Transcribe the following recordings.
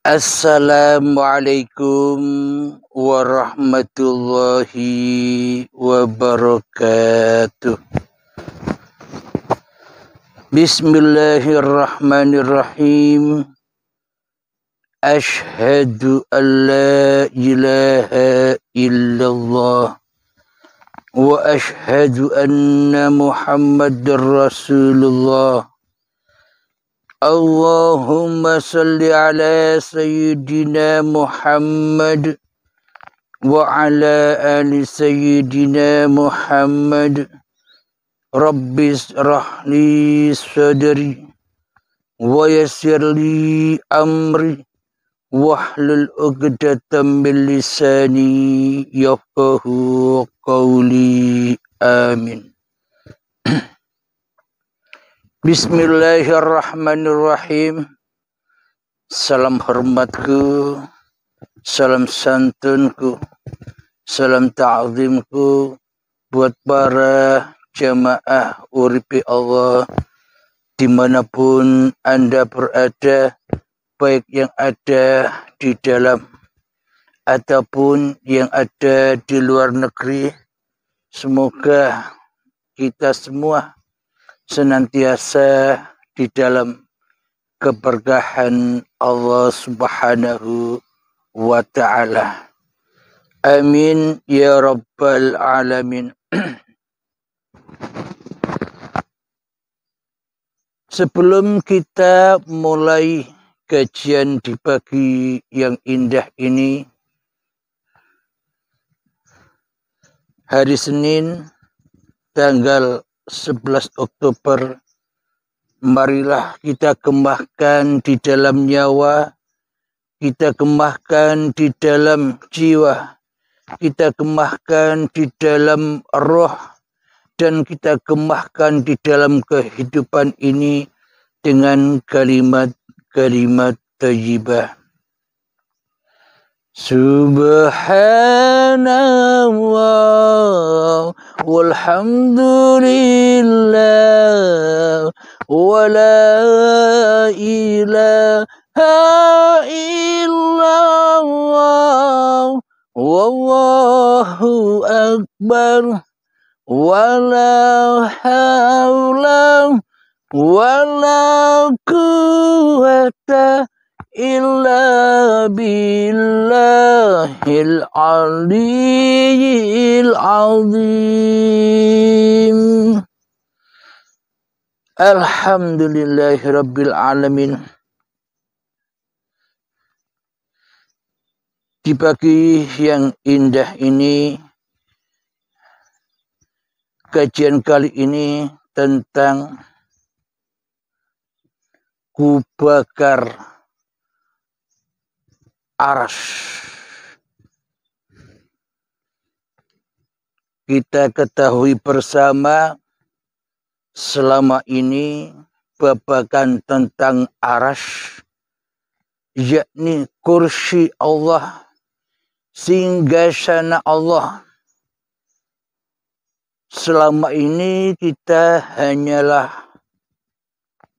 Assalamualaikum warahmatullahi wabarakatuh. Bismillahirrahmanirrahim. Ashhadu an la ilaha illallah wa ashhadu anna Muhammadar Rasulullah. Allahumma salli ala Sayyidina Muhammad wa ala ali Sayyidina Muhammad. Rabbis rahli sadri wa yassirli amri wahlul uqdatam min lisani yafqahu qawli. Amin. Bismillahirrahmanirrahim. Salam hormatku, salam santunku, salam ta'zimku buat para jamaah uripi Allah dimanapun Anda berada, baik yang ada di dalam ataupun yang ada di luar negeri. Semoga kita semua senantiasa di dalam keberkahan Allah Subhanahu wa ta'ala. Amin ya rabbal alamin. Sebelum kita mulai kajian di pagi yang indah ini, hari Senin tanggal 11 Oktober, marilah kita kembangkan di dalam nyawa, kita kembangkan di dalam jiwa, kita kembangkan di dalam roh, dan kita kembangkan di dalam kehidupan ini dengan kalimat-kalimat thayyibah. Subhanallah walhamdulillah wa la ilaha illallah wallahu akbar wa la hawla wa la quwwata illa billahil aliyyil azim. Alhamdulillahi rabbil alamin. Di pagi yang indah ini, kajian kali ini tentang kubakar Arasy. Kita ketahui bersama selama ini babakan tentang Arasy, yakni kursi Allah, singgasana Allah. Selama ini kita hanyalah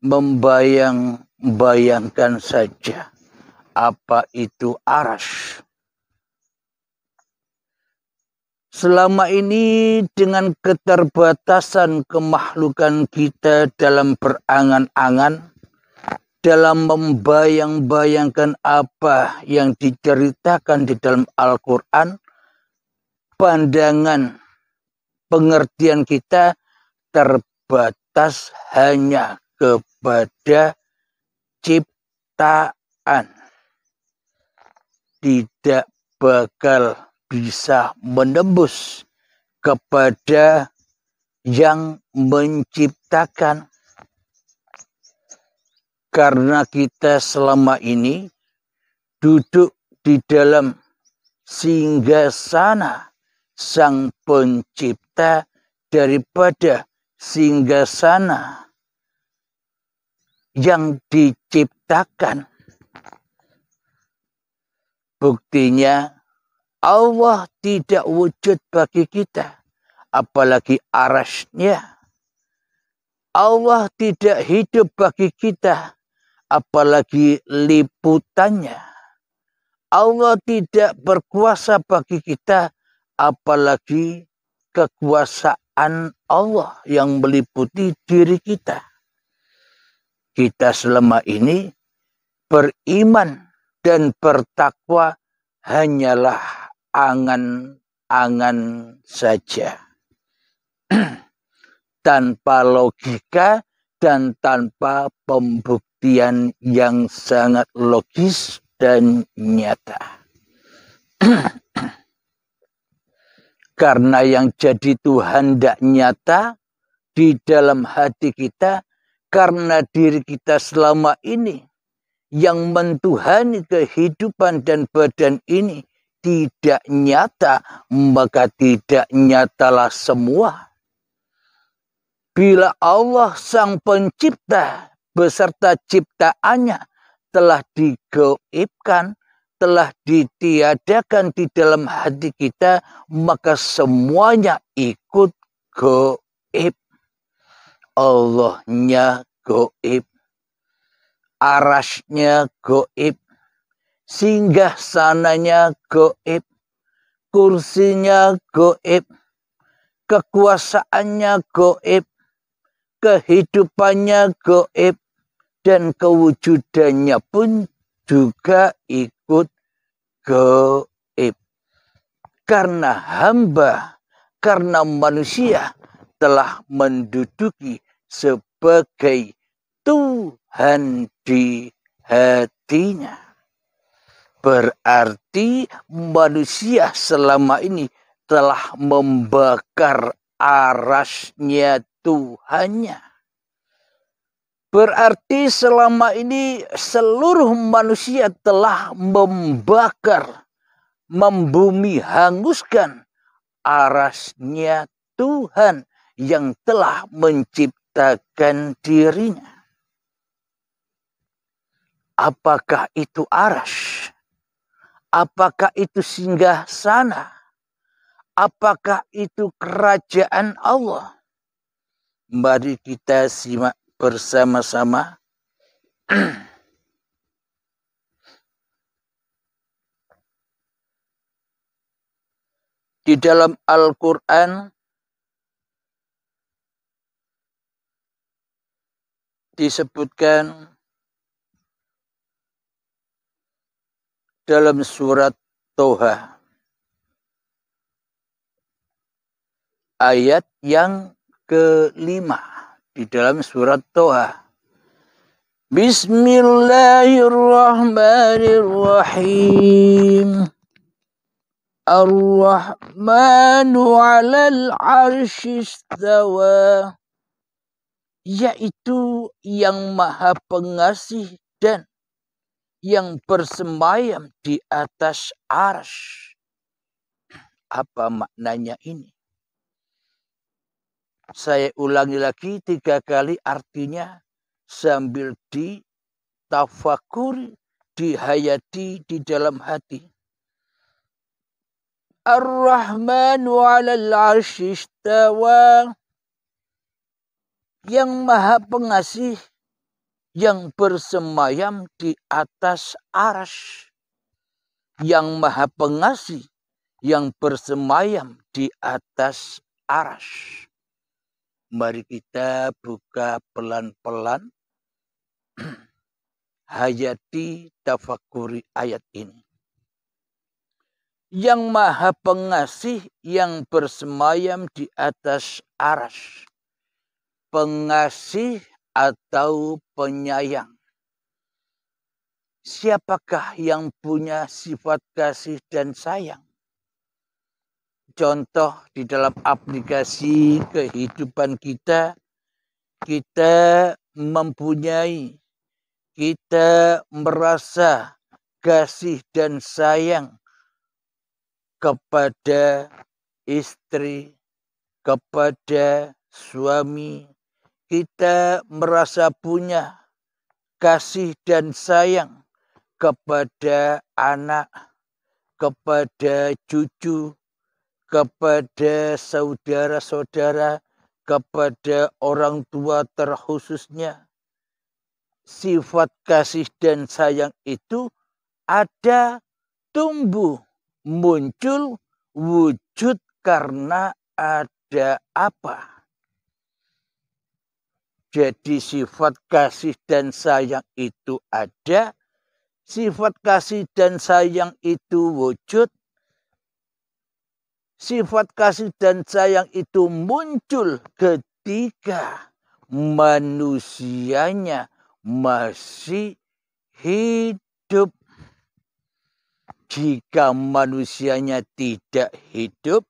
membayangkan saja apa itu Arasy. Selama ini dengan keterbatasan kemakhlukan kita dalam berangan-angan, dalam membayang-bayangkan apa yang diceritakan di dalam Al-Quran, pandangan pengertian kita terbatas hanya kepada ciptaan. Tidak bakal bisa menembus kepada yang menciptakan. Karena kita selama ini duduk di dalam singgasana Sang Pencipta daripada singgasana yang diciptakan. Buktinya Allah tidak wujud bagi kita, apalagi Arasy-Nya. Allah tidak hidup bagi kita, apalagi liputannya. Allah tidak berkuasa bagi kita, apalagi kekuasaan Allah yang meliputi diri kita. Kita selama ini beriman dan bertakwa hanyalah angan-angan saja. Tanpa logika dan tanpa pembuktian yang sangat logis dan nyata. Karena yang jadi Tuhan tidak nyata di dalam hati kita, karena diri kita selama ini yang mentuhani kehidupan dan badan ini tidak nyata, maka tidak nyatalah semua. Bila Allah Sang Pencipta beserta ciptaannya telah digaibkan, telah ditiadakan di dalam hati kita, maka semuanya ikut gaib. Allahnya gaib, arasnya gaib, singgah sananya gaib, kursinya gaib, kekuasaannya gaib, kehidupannya gaib, dan kewujudannya pun juga ikut gaib. Karena hamba, karena manusia telah menduduki sebagai Tuhan di hatinya. Berarti manusia selama ini telah membakar arasnya Tuhannya. Berarti selama ini seluruh manusia telah membakar, membumi hanguskan arasnya Tuhan yang telah menciptakan dirinya. Apakah itu aras? Apakah itu singgah sana? Apakah itu kerajaan Allah? Mari kita simak bersama-sama. Di dalam Al-Quran disebutkan dalam surat Toha ayat yang ke-5 di dalam surat Toha. Bismillahirrahmanirrahim. Ar-Rahmanu 'alal 'arsy istawa. Yaitu yang Maha Pengasih dan yang bersemayam di atas arsy. Apa maknanya ini? Saya ulangi lagi 3 kali artinya sambil ditafakuri, dihayati di dalam hati. Ar-Rahmanu 'alal 'arsy istawa. Yang Maha Pengasih yang bersemayam di atas arsy. Yang Maha Pengasih yang bersemayam di atas arsy. Mari kita buka pelan-pelan, hayati, tafakuri ayat ini. Yang Maha Pengasih yang bersemayam di atas arsy. Pengasih atau penyayang. Siapakah yang punya sifat kasih dan sayang? Contoh di dalam aplikasi kehidupan kita, kita mempunyai, kita merasa kasih dan sayang kepada istri, kepada suami. Kita merasa punya kasih dan sayang kepada anak, kepada cucu, kepada saudara-saudara, kepada orang tua terkhususnya. Sifat kasih dan sayang itu ada tumbuh, muncul, wujud karena ada apa? Jadi sifat kasih dan sayang itu ada, sifat kasih dan sayang itu wujud, sifat kasih dan sayang itu muncul ketika manusianya masih hidup. Jika manusianya tidak hidup,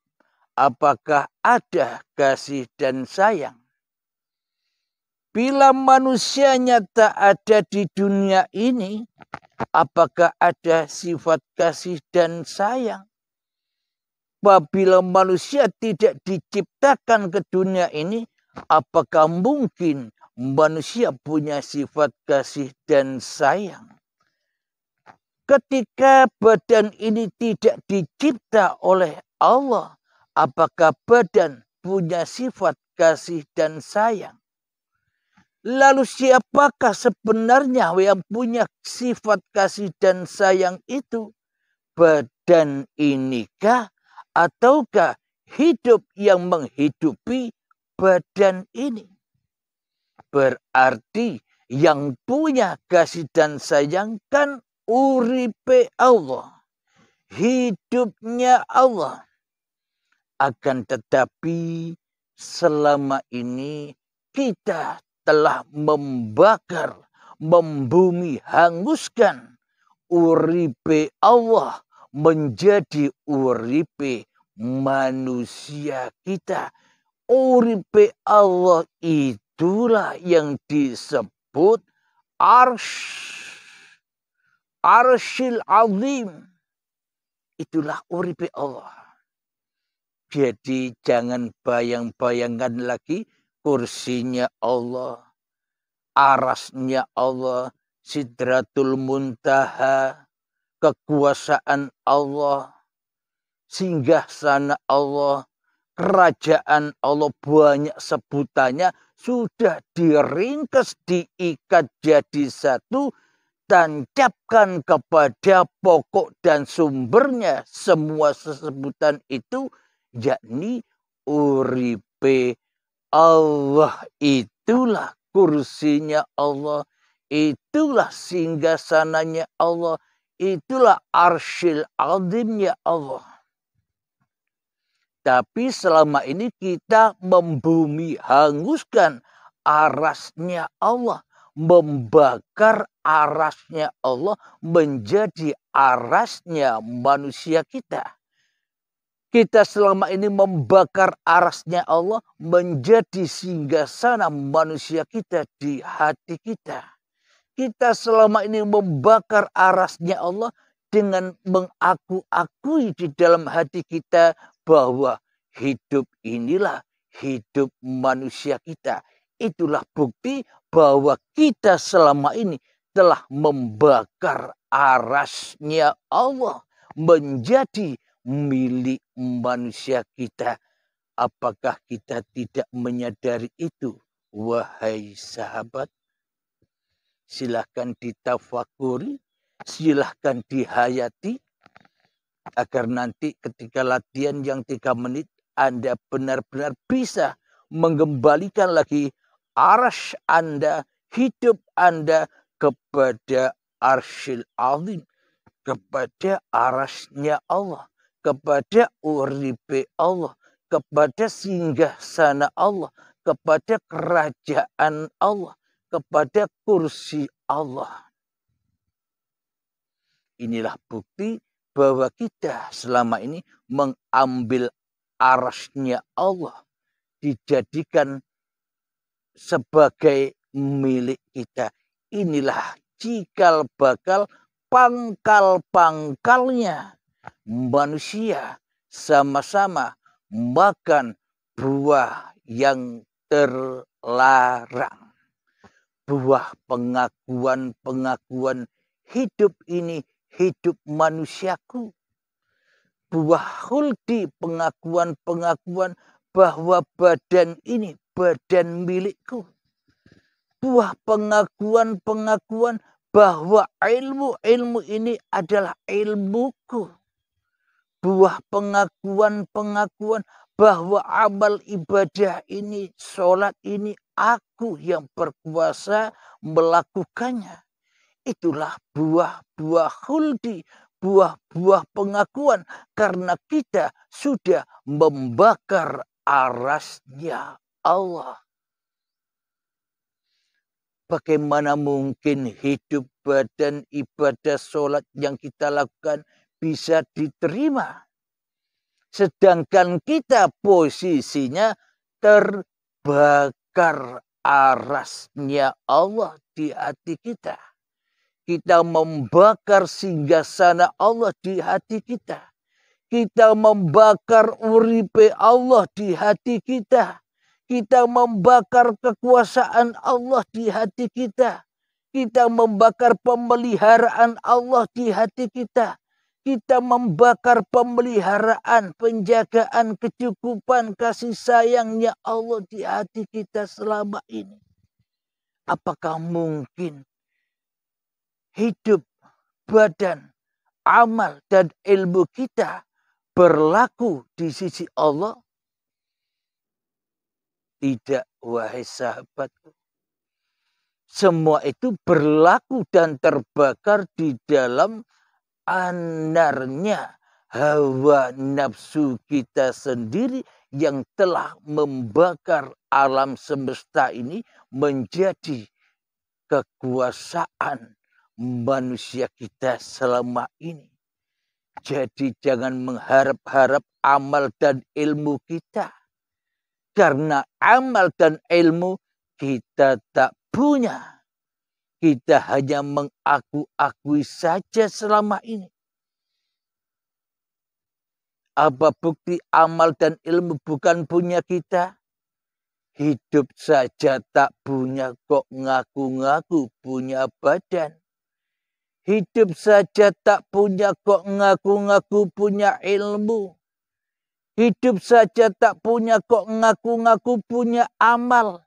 apakah ada kasih dan sayang? Bila manusianya tak ada di dunia ini, apakah ada sifat kasih dan sayang? Apabila manusia tidak diciptakan ke dunia ini, apakah mungkin manusia punya sifat kasih dan sayang? Ketika badan ini tidak dicipta oleh Allah, apakah badan punya sifat kasih dan sayang? Lalu siapakah sebenarnya yang punya sifat kasih dan sayang itu? Badan inikah ataukah hidup yang menghidupi badan ini? Berarti yang punya kasih dan sayang kan uripe Allah, hidupnya Allah. Akan tetapi selama ini kita telah membakar, membumi, hanguskan uripe Allah menjadi uripe manusia kita. Uripe Allah itulah yang disebut Arsyil Azim. Itulah uripe Allah. Jadi jangan bayang-bayangkan lagi kursinya Allah, arasnya Allah, Sidratul Muntaha, kekuasaan Allah, singgasana Allah, kerajaan Allah, banyak sebutannya sudah diringkas, diikat jadi satu, tancapkan kepada pokok dan sumbernya semua sebutan itu, yakni uripe Allah. Itulah kursinya Allah, itulah singgasananya Allah, itulah Arsyil Azimnya Allah. Tapi selama ini kita membumi hanguskan arasnya Allah, membakar arasnya Allah menjadi arasnya manusia kita. Kita selama ini membakar arasnya Allah menjadi singgasana manusia kita di hati kita. Kita selama ini membakar arasnya Allah dengan mengaku-akui di dalam hati kita bahwa hidup inilah hidup manusia kita. Itulah bukti bahwa kita selama ini telah membakar arasnya Allah menjadi milik manusia kita. Apakah kita tidak menyadari itu? Wahai sahabat, silahkan ditafakuri, silahkan dihayati, agar nanti ketika latihan yang 3 menit Anda benar-benar bisa mengembalikan lagi arasy Anda, hidup Anda kepada Arsyil Azim, kepada arasnya Allah, kepada uripe Allah, kepada singgasana Allah, kepada kerajaan Allah, kepada kursi Allah. Inilah bukti bahwa kita selama ini mengambil arasnya Allah, dijadikan sebagai milik kita. Inilah cikal bakal pangkal-pangkalnya manusia sama-sama makan buah yang terlarang. Buah pengakuan-pengakuan hidup ini hidup manusiaku. Buah huldi, pengakuan-pengakuan bahwa badan ini badan milikku. Buah pengakuan-pengakuan bahwa ilmu ini adalah ilmuku. Buah pengakuan bahwa amal ibadah ini, sholat ini, aku yang berkuasa melakukannya. Itulah buah-buah khuldi, buah-buah pengakuan. Karena kita sudah membakar arasnya Allah. Bagaimana mungkin hidup badan ibadah sholat yang kita lakukan bisa diterima? Sedangkan kita posisinya terbakar arasnya Allah di hati kita. Kita membakar singgasana Allah di hati kita. Kita membakar uripe Allah di hati kita. Kita membakar kekuasaan Allah di hati kita. Kita membakar pemeliharaan Allah di hati kita. Kita membakar pemeliharaan, penjagaan, kecukupan, kasih sayangnya Allah di hati kita selama ini. Apakah mungkin hidup, badan, amal, dan ilmu kita berlaku di sisi Allah? Tidak, wahai sahabatku. Semua itu berlaku dan terbakar di dalam anarnya hawa nafsu kita sendiri yang telah membakar alam semesta ini menjadi kekuasaan manusia kita selama ini. Jadi jangan mengharap-harap amal dan ilmu kita. Karena amal dan ilmu kita tak punya. Kita hanya mengaku-akui saja selama ini. Apa bukti amal dan ilmu bukan punya kita? Hidup saja tak punya kok ngaku-ngaku punya badan. Hidup saja tak punya kok ngaku-ngaku punya ilmu. Hidup saja tak punya kok ngaku-ngaku punya amal.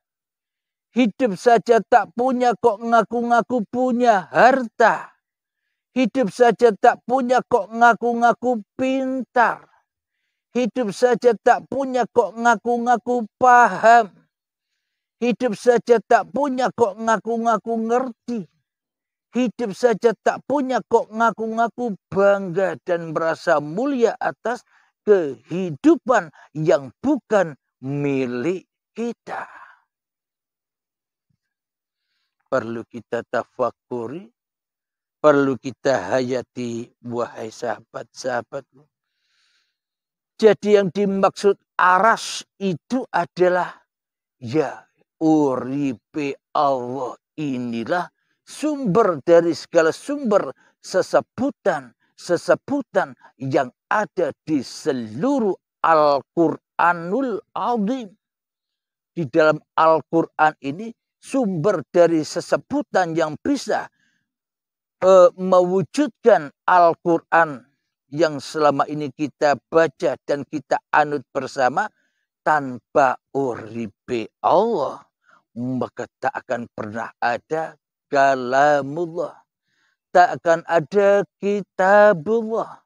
Hidup saja tak punya kok ngaku-ngaku punya harta. Hidup saja tak punya kok ngaku-ngaku pintar. Hidup saja tak punya kok ngaku-ngaku paham. Hidup saja tak punya kok ngaku-ngaku ngerti. Hidup saja tak punya kok ngaku-ngaku bangga dan merasa mulia atas kehidupan yang bukan milik kita. Perlu kita tafakuri, perlu kita hayati, wahai sahabat-sahabatku. Jadi yang dimaksud aras itu adalah ya uripe Allah, inilah sumber dari segala sumber sesebutan yang ada di seluruh Al-Quranul Azim. Di dalam Al-Quran ini sumber dari sesebutan yang bisa mewujudkan Al-Quran yang selama ini kita baca dan kita anut bersama. Tanpa uripe Allah, maka tak akan pernah ada kalamullah, tak akan ada kitabullah,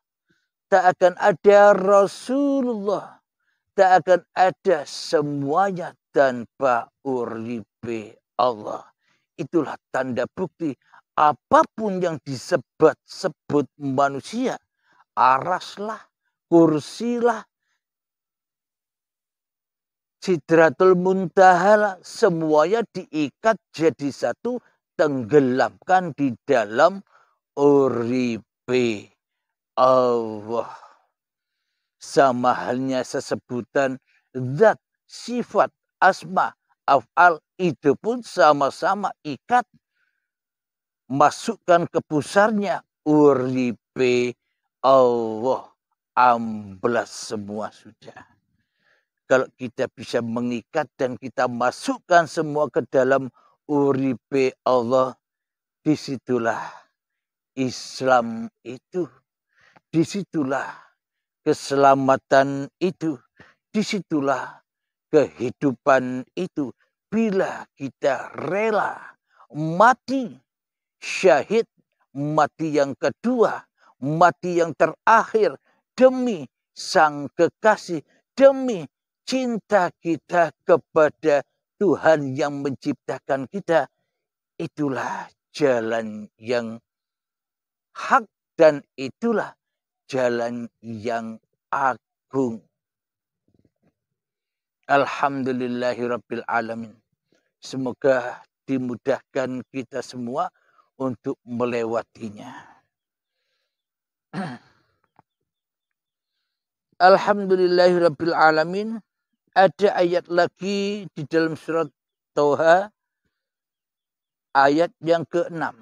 tak akan ada Rasulullah, tak akan ada semuanya tanpa uripe Allah. Itulah tanda bukti apapun yang disebut-sebut manusia, araslah, kursilah, Sidratul Muntaha, semuanya diikat jadi satu, tenggelamkan di dalam uripe Allah. Sama halnya sesebutan zat, sifat, asma, af'al, itu pun sama-sama ikat. Masukkan ke pusarnya uripe Allah. Amblas semua sudah. Kalau kita bisa mengikat dan kita masukkan semua ke dalam uripe Allah, disitulah Islam itu, disitulah keselamatan itu, disitulah kehidupan itu. Bila kita rela mati, syahid, mati yang kedua, mati yang terakhir demi sang kekasih, demi cinta kita kepada Tuhan yang menciptakan kita. Itulah jalan yang hak dan itulah jalan yang agung. Alhamdulillahirabbil alamin. Semoga dimudahkan kita semua untuk melewatinya. Alhamdulillahirabbil alamin. Ada ayat lagi di dalam surat Toha ayat yang ke-6.